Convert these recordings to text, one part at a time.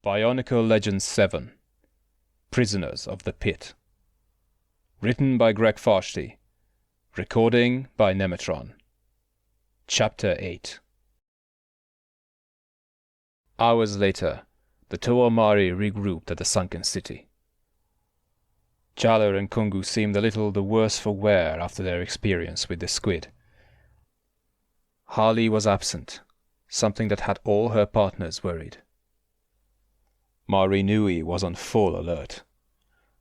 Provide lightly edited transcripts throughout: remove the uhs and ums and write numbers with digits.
BIONICLE Legend 7 Prisoners of the Pit. Written by Greg Farshty. Recording by Nemetron. Chapter 8. Hours later, the Toa Mari regrouped at the sunken city. Jaller and Kungu seemed a little the worse for wear after their experience with the squid. Harley was absent, something that had all her partners worried. Marinui was on full alert.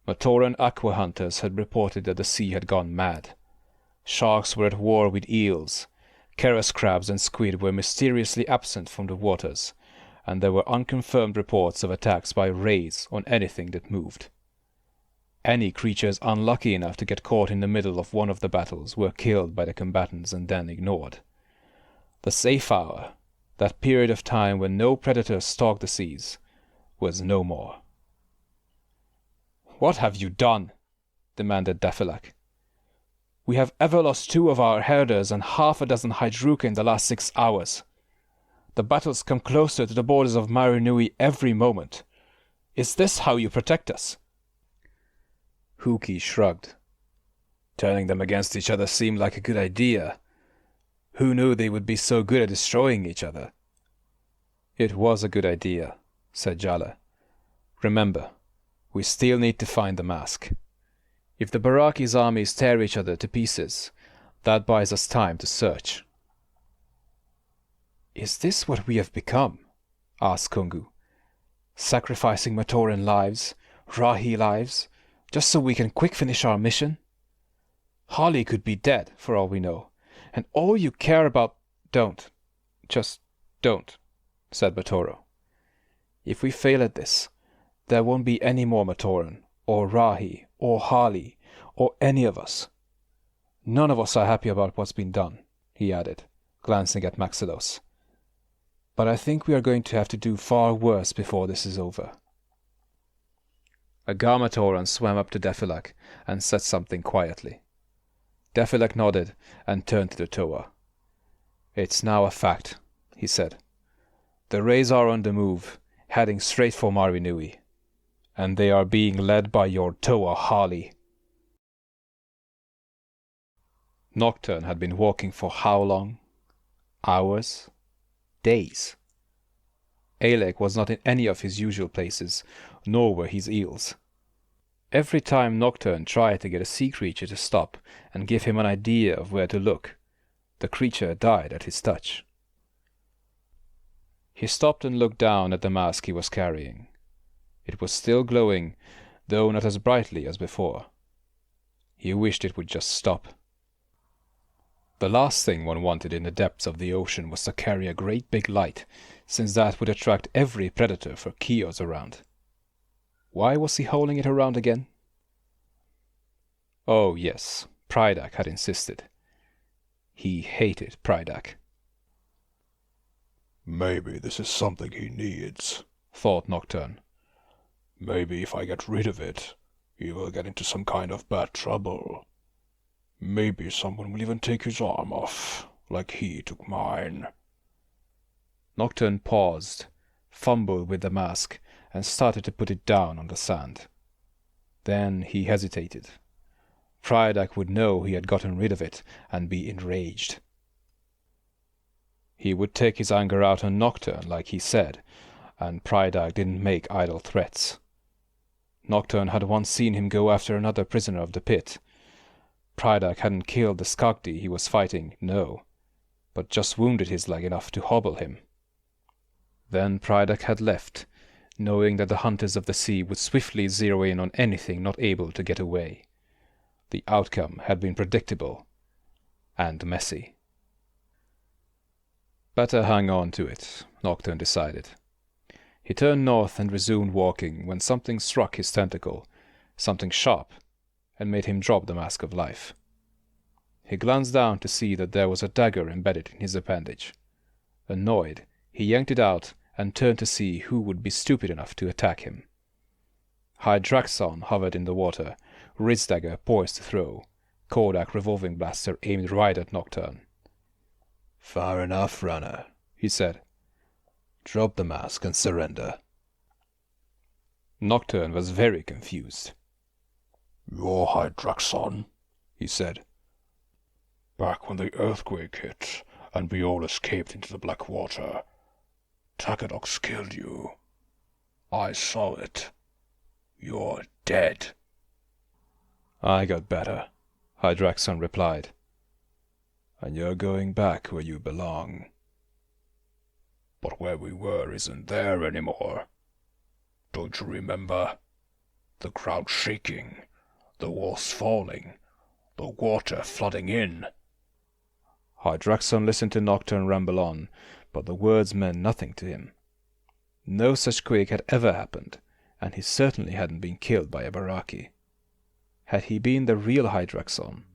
Matoran aqua hunters had reported that the sea had gone mad. Sharks were at war with eels, Keras crabs and squid were mysteriously absent from the waters, and there were unconfirmed reports of attacks by rays on anything that moved. Any creatures unlucky enough to get caught in the middle of one of the battles were killed by the combatants and then ignored. The safe hour, that period of time when no predators stalked the seas, was no more. "What have you done?" demanded Daphilak. "We have ever lost 2 of our herders and half a dozen Hydruka in the last 6 hours. The battles come closer to the borders of Marinui every moment. Is this how you protect us?" Huki shrugged. "Turning them against each other seemed like a good idea. Who knew they would be so good at destroying each other?" "It was a good idea," said Jaller. "Remember, we still need to find the mask. If the Baraki's armies tear each other to pieces, that buys us time to search." "Is this what we have become?" asked Kungu. "Sacrificing Matoran lives, Rahi lives, just so we can quick finish our mission? Harley could be dead, for all we know, and all you care about—" "Don't. Just don't," said Batoro. "If we fail at this, there won't be any more Matoran, or Rahi, or Harley, or any of us. None of us are happy about what's been done," he added, glancing at Maxilos. "But I think we are going to have to do far worse before this is over." A Garmatoran swam up to Daphilak and said something quietly. Daphilak nodded and turned to the Toa. "It's now a fact," he said. "The rays are on the move, heading straight for Marinui, and they are being led by your Toa Harley." Nocturne had been walking for how long? Hours? Days? Alec was not in any of his usual places, nor were his eels. Every time Nocturne tried to get a sea creature to stop and give him an idea of where to look, the creature died at his touch. He stopped and looked down at the mask he was carrying. It was still glowing, though not as brightly as before. He wished it would just stop. The last thing one wanted in the depths of the ocean was to carry a great big light, since that would attract every predator for kios around. Why was he holding it around again? Oh yes, Prydak had insisted. He hated Prydak. "Maybe this is something he needs," thought Nocturne. "Maybe if I get rid of it, he will get into some kind of bad trouble. Maybe someone will even take his arm off, like he took mine." Nocturne paused, fumbled with the mask, and started to put it down on the sand. Then he hesitated. Prydak would know he had gotten rid of it and be enraged. He would take his anger out on Nocturne, like he said, and Prydak didn't make idle threats. Nocturne had once seen him go after another prisoner of the pit. Prydak hadn't killed the Skagdi he was fighting, no, but just wounded his leg enough to hobble him. Then Prydak had left, knowing that the hunters of the sea would swiftly zero in on anything not able to get away. The outcome had been predictable and messy. Better hang on to it, Nocturne decided. He turned north and resumed walking when something struck his tentacle, something sharp, and made him drop the mask of life. He glanced down to see that there was a dagger embedded in his appendage. Annoyed, he yanked it out and turned to see who would be stupid enough to attack him. Hydraxon hovered in the water, wrist dagger poised to throw, Kodak revolving blaster aimed right at Nocturne. "Far enough, runner," he said. "Drop the mask and surrender." Nocturne was very confused. "You're Hydraxon," he said. "Back when the earthquake hit and we all escaped into the black water, Takadox killed you. I saw it. You're dead." "I got better," Hydraxon replied. "And you're going back where you belong." "But where we were isn't there anymore. Don't you remember? The ground shaking, the walls falling, the water flooding in." Hydraxon listened to Nocturne ramble on, but the words meant nothing to him. No such quake had ever happened, and he certainly hadn't been killed by a Baraki. Had he been the real Hydraxon,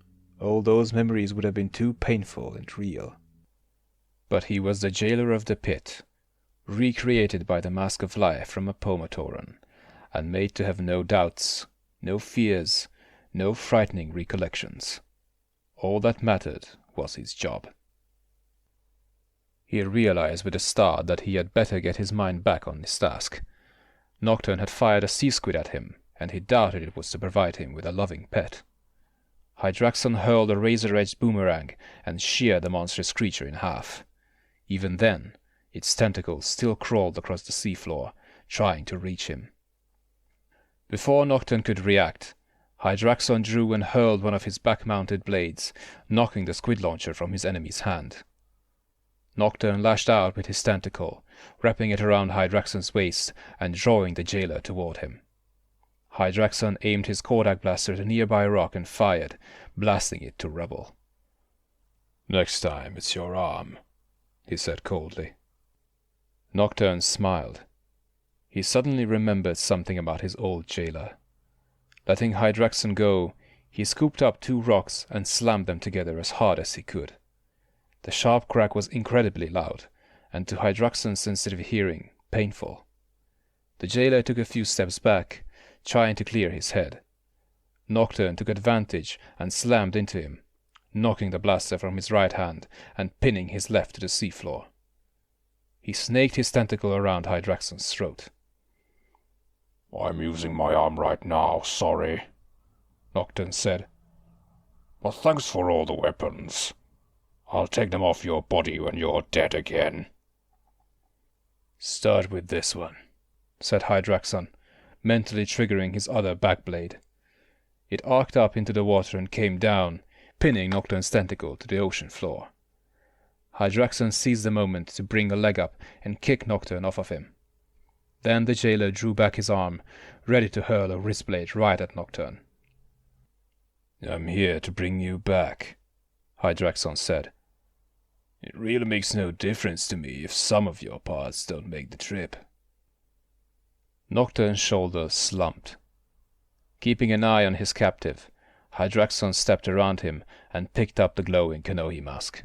all those memories would have been too painful and real. But he was the jailer of the pit, recreated by the Mask of Life from a Pomatoran, and made to have no doubts, no fears, no frightening recollections. All that mattered was his job. He realized with a start that he had better get his mind back on his task. Nocturne had fired a sea squid at him, and he doubted it was to provide him with a loving pet. Hydraxon hurled a razor-edged boomerang and sheared the monstrous creature in half. Even then, its tentacles still crawled across the seafloor, trying to reach him. Before Nocturne could react, Hydraxon drew and hurled one of his back-mounted blades, knocking the squid launcher from his enemy's hand. Nocturne lashed out with his tentacle, wrapping it around Hydraxon's waist and drawing the jailer toward him. Hydraxon aimed his Kodak blaster at a nearby rock and fired, blasting it to rubble. "Next time it's your arm," he said coldly. Nocturne smiled. He suddenly remembered something about his old jailer. Letting Hydraxon go, he scooped up 2 rocks and slammed them together as hard as he could. The sharp crack was incredibly loud, and to Hydraxon's sensitive hearing, painful. The jailer took a few steps back, trying to clear his head. Nocturne took advantage and slammed into him, knocking the blaster from his right hand and pinning his left to the seafloor. He snaked his tentacle around Hydraxon's throat. "I'm using my arm right now, sorry," Nocturne said. "But thanks for all the weapons. I'll take them off your body when you're dead again." "Start with this one," said Hydraxon, mentally triggering his other backblade. It arced up into the water and came down, pinning Nocturne's tentacle to the ocean floor. Hydraxon seized the moment to bring a leg up and kick Nocturne off of him. Then the jailer drew back his arm, ready to hurl a wristblade right at Nocturne. "I'm here to bring you back," Hydraxon said. "It really makes no difference to me if some of your parts don't make the trip." Nocturne's shoulders slumped. Keeping an eye on his captive, Hydraxon stepped around him and picked up the glowing Kanohi mask.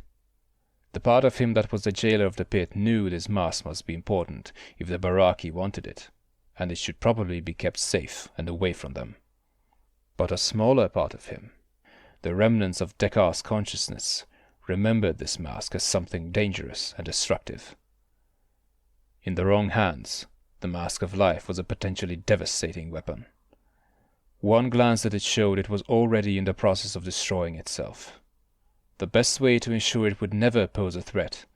The part of him that was the jailer of the pit knew this mask must be important if the Baraki wanted it, and it should probably be kept safe and away from them. But a smaller part of him, the remnants of Dekar's consciousness, remembered this mask as something dangerous and destructive. In the wrong hands, the Mask of Life was a potentially devastating weapon. One glance at it showed it was already in the process of destroying itself. The best way to ensure it would never pose a threat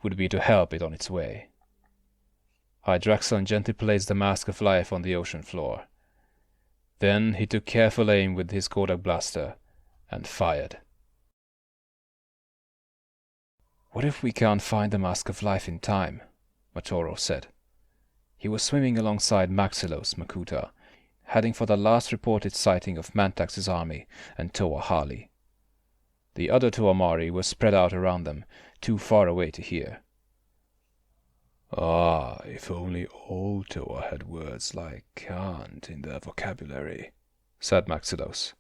would be to help it on its way. Hydraxon gently placed the Mask of Life on the ocean floor. Then he took careful aim with his Kodak blaster and fired. "What if we can't find the Mask of Life in time?" Matoro said. He was swimming alongside Maxilos Makuta, heading for the last reported sighting of Mantax's army and Toa Hali. The other Tuamari were spread out around them, too far away to hear. "Ah, if only all Toa had words like can't in their vocabulary," said Maxilos.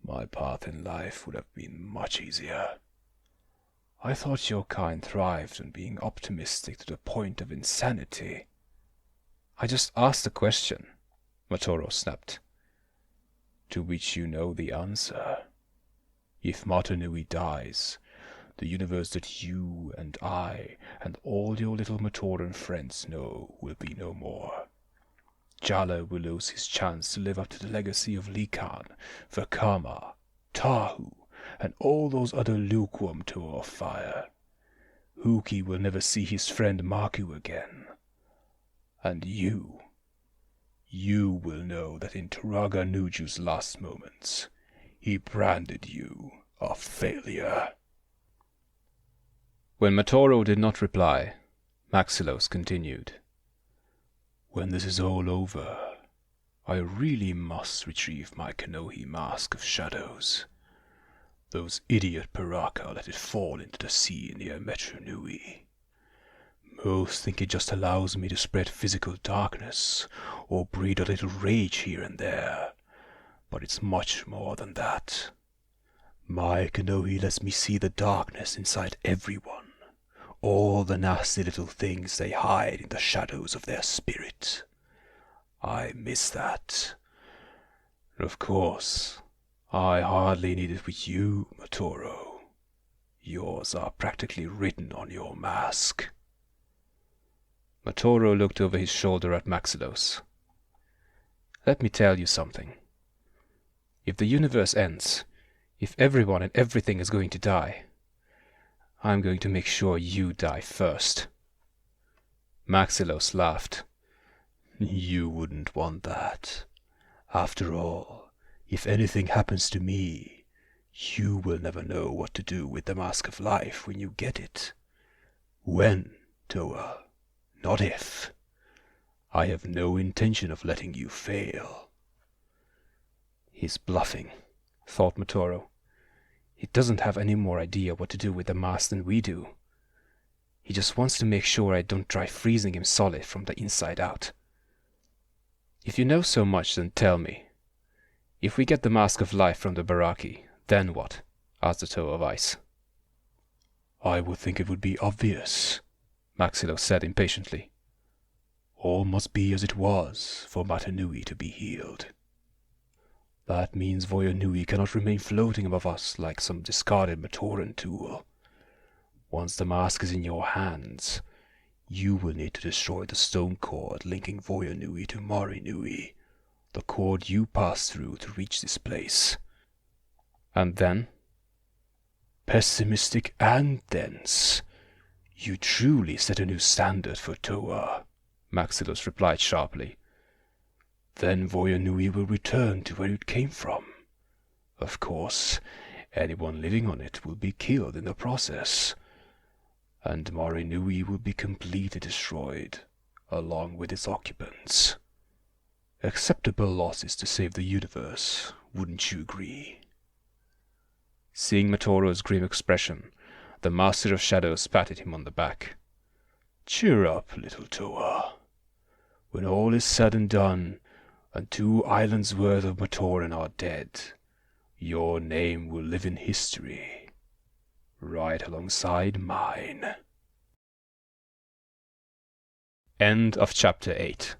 "My path in life would have been much easier. I thought your kind thrived on being optimistic to the point of insanity." "I just asked a question," Matoro snapped. "To which you know the answer. If Marinui dies, the universe that you and I and all your little Matoran friends know will be no more. Jala will lose his chance to live up to the legacy of Likan, Vakama, Tahu, and all those other lukewarm Toa of fire. Huki will never see his friend Maku again. And you will know that in Turaga Nuju's last moments, he branded you a failure. When Matoro did not reply, Maxilos continued. When this is all over, I really must retrieve my Kanohi Mask of Shadows. Those idiot Paraka let it fall into the sea near Marinui. Most think it just allows me to spread physical darkness, or breed a little rage here and there, but it's much more than that. My Kanohi lets me see the darkness inside everyone, all the nasty little things they hide in the shadows of their spirit. I miss that. Of course, I hardly need it with you, Matoro. Yours are practically written on your mask. Matoro looked over his shoulder at Maxilos. Let me tell you something. If the universe ends, if everyone and everything is going to die, I'm going to make sure you die first. Maxilos laughed. You wouldn't want that. After all, if anything happens to me, you will never know what to do with the Mask of Life when you get it. When, Toa, not if. I have no intention of letting you fail. He's bluffing, thought Matoro. He doesn't have any more idea what to do with the mask than we do. He just wants to make sure I don't try freezing him solid from the inside out. If you know so much, then tell me. If we get the Mask of Life from the Baraki, then what? Asked the Toa of Ice. I would think it would be obvious, Maxilos said impatiently. All must be as it was for Marinui to be healed. That means Voyanui cannot remain floating above us like some discarded Matoran tool. Once the mask is in your hands, you will need to destroy the stone cord linking Voyanui to Marinui, the cord you passed through to reach this place. And then? Pessimistic and dense. You truly set a new standard for Toa, Maxilos replied sharply. Then Voyanui will return to where it came from. Of course, anyone living on it will be killed in the process, and Marinui will be completely destroyed, along with its occupants. Acceptable losses to save the universe, wouldn't you agree? Seeing Matoro's grim expression, the Master of Shadows patted him on the back. Cheer up, little Toa. When all is said and done, and 2 islands worth of Matoran are dead, your name will live in history, right alongside mine. End of Chapter 8.